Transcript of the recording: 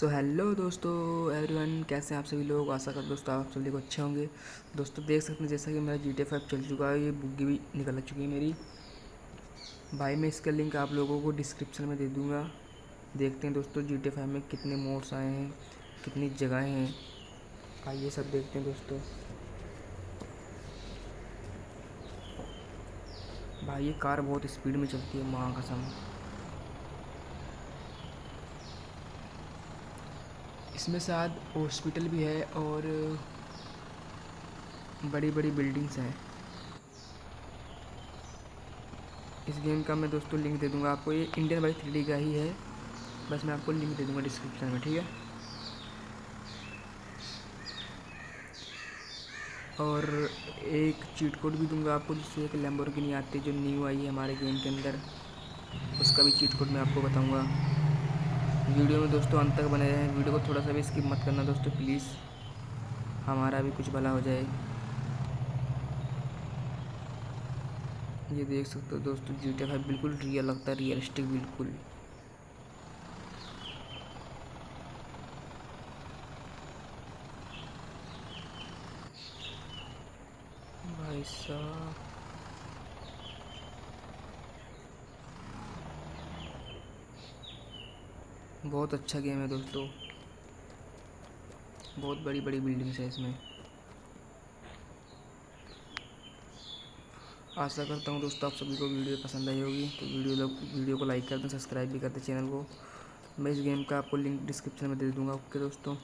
So hello दोस्तों everyone, कैसे हैं आप सभी लोग। आशा कर दोस्तों आप सभी को अच्छे होंगे। दोस्तों देख सकते हैं जैसा कि मेरा GTA 5 चल चुका है, ये बुग्गी भी निकल चुकी है मेरी। भाई मैं इसका लिंक आप लोगों को डिस्क्रिप्शन में दे दूँगा। देखते हैं दोस्तों GTA 5 में कितने मोड्स आए हैं, कितनी जगहें हैं, आइए सब देखते हैं दोस्तों। भाई ये कार बहुत स्पीड में चलती है, माँ कसम। इसमें शायद हॉस्पिटल भी है और बड़ी बड़ी बिल्डिंग्स हैं। इस गेम का मैं दोस्तों लिंक दे दूंगा आपको। ये इंडियन बाई 3D का ही है, बस मैं आपको लिंक दे दूंगा डिस्क्रिप्शन में, ठीक है। और एक चीट कोड भी दूंगा आपको, जिससे एक लैम्बोर्गिनी आती है जो न्यू आई है हमारे गेम के अंदर, उसका भी चीट कोड मैं आपको बताऊंगा। वीडियो में दोस्तों अंत तक बने रहें, वीडियो को थोड़ा सा भी स्किप मत करना दोस्तों प्लीज़, हमारा भी कुछ भला हो जाए। ये देख सकते हो दोस्तों GTA 5 बिल्कुल रियल लगता है, रियलिस्टिक बिल्कुल। भाई साहब बहुत अच्छा गेम है दोस्तों, बहुत बड़ी बड़ी बिल्डिंग्स है इसमें। आशा करता हूँ दोस्तों आप सभी को वीडियो पसंद आई होगी, तो वीडियो को लाइक कर दें, सब्सक्राइब भी कर दें चैनल को। मैं इस गेम का आपको लिंक डिस्क्रिप्शन में दे दूँगा। ओके दोस्तों।